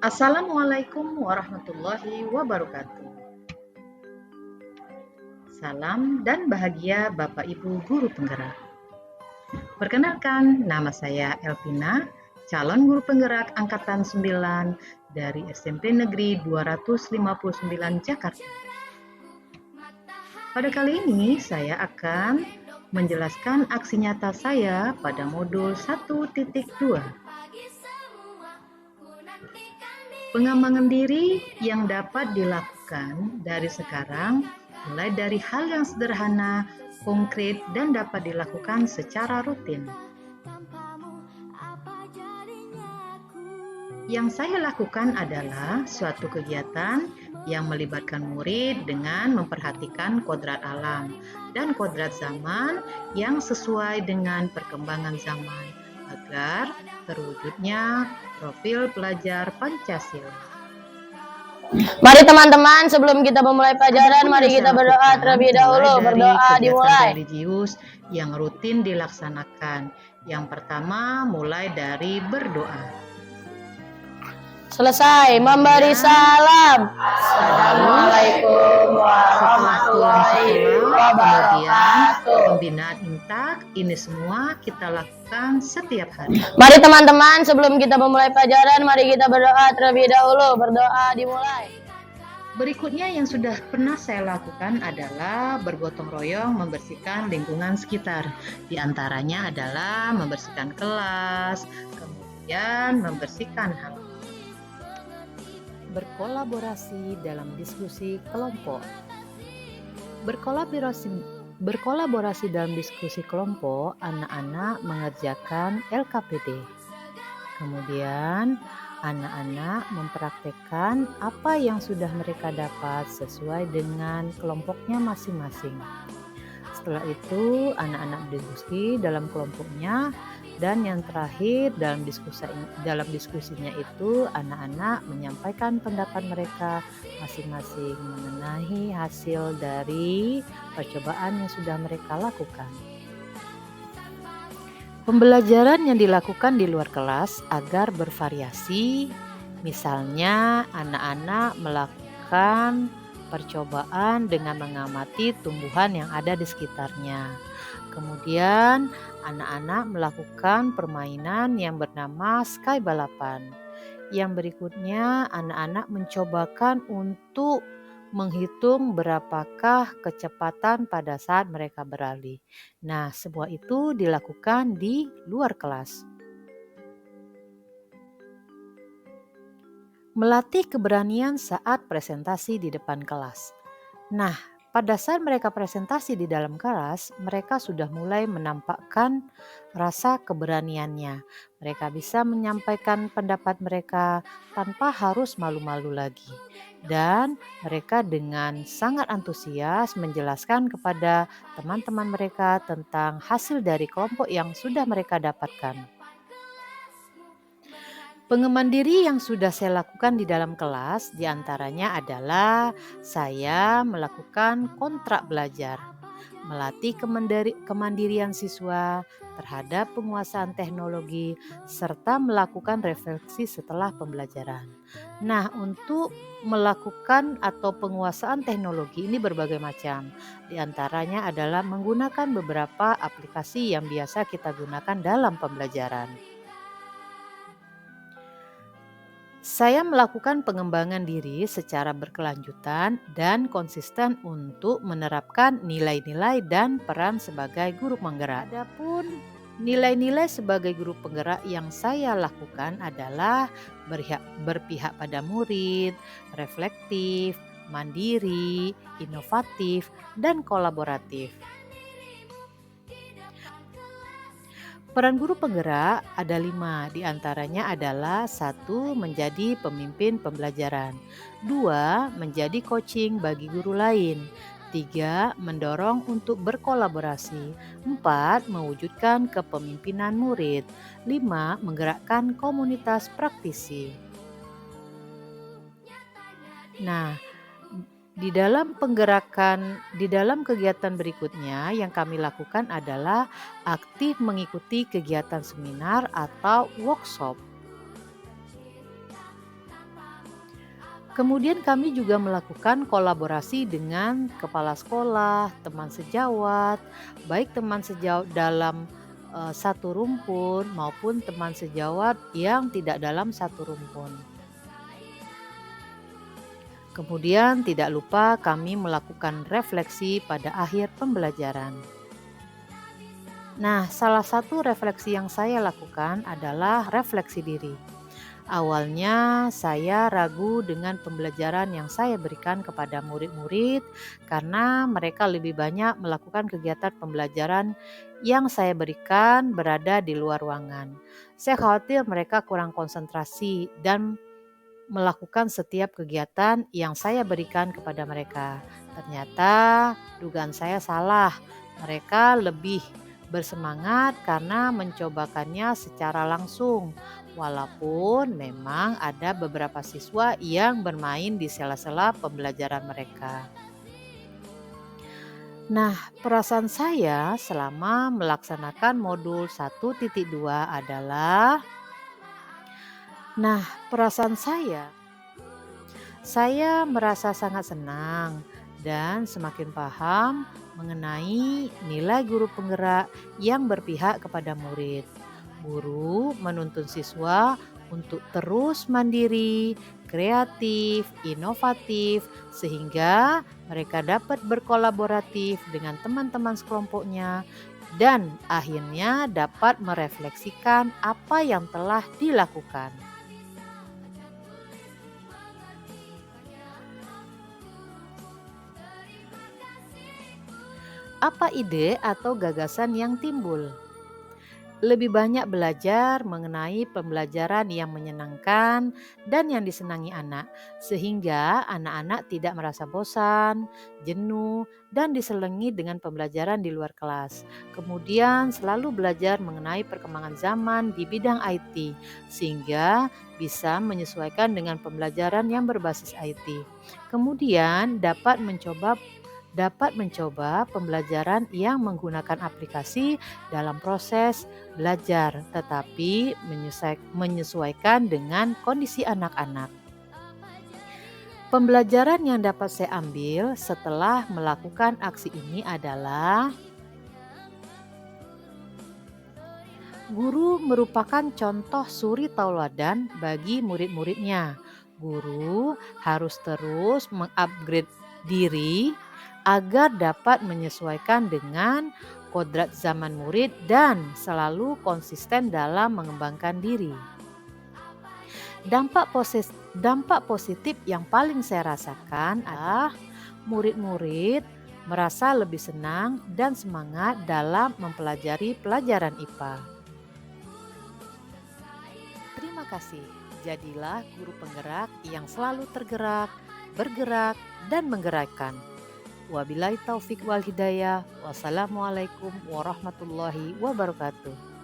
Assalamualaikum warahmatullahi wabarakatuh. Salam dan bahagia Bapak Ibu Guru Penggerak. Perkenalkan, nama saya Elvina, calon guru penggerak angkatan 9 dari SMP Negeri 259 Jakarta. Pada kali ini saya akan menjelaskan aksi nyata saya pada modul 1.2. Pengembangan diri yang dapat dilakukan dari sekarang, mulai dari hal yang sederhana, konkret, dan dapat dilakukan secara rutin. Yang saya lakukan adalah suatu kegiatan yang melibatkan murid dengan memperhatikan kodrat alam dan kodrat zaman yang sesuai dengan perkembangan zaman agar terwujudnya profil pelajar Pancasila. Mari teman-teman, sebelum kita memulai pelajaran, mari kita berdoa terlebih dahulu. Berdoa dimulai. Religius yang rutin dilaksanakan. Yang pertama, mulai dari berdoa. Selesai memberi salam. Assalamualaikum warahmatullahi wabarakatuh. Kemudian pembinaan intak, ini semua kita lakukan setiap hari. Mari teman-teman, sebelum kita memulai pelajaran, mari kita berdoa terlebih dahulu. Berdoa dimulai. Berikutnya yang sudah pernah saya lakukan adalah bergotong royong membersihkan lingkungan sekitar. Di antaranya adalah membersihkan kelas, kemudian membersihkan halaman. Berkolaborasi dalam diskusi kelompok. Berkolaborasi dalam diskusi kelompok, anak-anak mengerjakan LKPD. Kemudian, anak-anak mempraktekkan apa yang sudah mereka dapat sesuai dengan kelompoknya masing-masing. Setelah itu, anak-anak berdiskusi dalam kelompoknya. Dan yang terakhir dalam diskusinya itu anak-anak menyampaikan pendapat mereka masing-masing mengenai hasil dari percobaan yang sudah mereka lakukan. Pembelajaran yang dilakukan di luar kelas agar bervariasi, misalnya anak-anak melakukan percobaan dengan mengamati tumbuhan yang ada di sekitarnya. Kemudian anak-anak melakukan permainan yang bernama Sky Balapan. Yang berikutnya anak-anak mencobakan untuk menghitung berapakah kecepatan pada saat mereka berlari. Nah, semua itu dilakukan di luar kelas. Melatih keberanian saat presentasi di depan kelas. Nah, pada saat mereka presentasi di dalam kelas, mereka sudah mulai menampakkan rasa keberaniannya. Mereka bisa menyampaikan pendapat mereka tanpa harus malu-malu lagi. Dan mereka dengan sangat antusias menjelaskan kepada teman-teman mereka tentang hasil dari kelompok yang sudah mereka dapatkan. Pengembangan diri yang sudah saya lakukan di dalam kelas diantaranya adalah saya melakukan kontrak belajar, melatih kemandirian siswa terhadap penguasaan teknologi, serta melakukan refleksi setelah pembelajaran. Nah, untuk melakukan atau penguasaan teknologi ini berbagai macam. Di antaranya adalah menggunakan beberapa aplikasi yang biasa kita gunakan dalam pembelajaran. Saya melakukan pengembangan diri secara berkelanjutan dan konsisten untuk menerapkan nilai-nilai dan peran sebagai guru penggerak. Adapun nilai-nilai sebagai guru penggerak yang saya lakukan adalah berpihak pada murid, reflektif, mandiri, inovatif, dan kolaboratif. Peran guru penggerak ada 5, diantaranya adalah 1. Menjadi pemimpin pembelajaran, 2. Menjadi coaching bagi guru lain, 3. Mendorong untuk berkolaborasi, 4. Mewujudkan kepemimpinan murid, 5. Menggerakkan komunitas praktisi. Nah, di dalam kegiatan berikutnya yang kami lakukan adalah aktif mengikuti kegiatan seminar atau workshop. Kemudian kami juga melakukan kolaborasi dengan kepala sekolah, teman sejawat, baik teman sejawat dalam satu rumpun maupun teman sejawat yang tidak dalam satu rumpun. Kemudian tidak lupa kami melakukan refleksi pada akhir pembelajaran. Nah, salah satu refleksi yang saya lakukan adalah refleksi diri. Awalnya saya ragu dengan pembelajaran yang saya berikan kepada murid-murid karena mereka lebih banyak melakukan kegiatan pembelajaran yang saya berikan berada di luar ruangan. Saya khawatir mereka kurang konsentrasi dan melakukan setiap kegiatan yang saya berikan kepada mereka. Ternyata dugaan saya salah. Mereka lebih bersemangat karena mencobakannya secara langsung. Walaupun memang ada beberapa siswa yang bermain di sela-sela pembelajaran mereka. Nah, perasaan saya selama melaksanakan modul 1.2 adalah saya merasa sangat senang dan semakin paham mengenai nilai guru penggerak yang berpihak kepada murid. Guru menuntun siswa untuk terus mandiri, kreatif, inovatif, sehingga mereka dapat berkolaboratif dengan teman-teman sekelompoknya dan akhirnya dapat merefleksikan apa yang telah dilakukan. Apa ide atau gagasan yang timbul? Lebih banyak belajar mengenai pembelajaran yang menyenangkan dan yang disenangi anak, sehingga anak-anak tidak merasa bosan, jenuh, dan diselingi dengan pembelajaran di luar kelas. Kemudian selalu belajar mengenai perkembangan zaman di bidang IT, sehingga bisa menyesuaikan dengan pembelajaran yang berbasis IT. Kemudian dapat mencoba pembelajaran yang menggunakan aplikasi dalam proses belajar, tetapi menyesuaikan dengan kondisi anak-anak. Pembelajaran yang dapat saya ambil setelah melakukan aksi ini adalah guru merupakan contoh suri tauladan bagi murid-muridnya. Guru harus terus mengupgrade diri agar dapat menyesuaikan dengan kodrat zaman murid dan selalu konsisten dalam mengembangkan diri. Dampak positif yang paling saya rasakan adalah murid-murid merasa lebih senang dan semangat dalam mempelajari pelajaran IPA. Terima kasih. Jadilah guru penggerak yang selalu tergerak, bergerak, dan menggerakkan. Wabillahi taufik wal hidayah. Wassalamualaikum warahmatullahi wabarakatuh.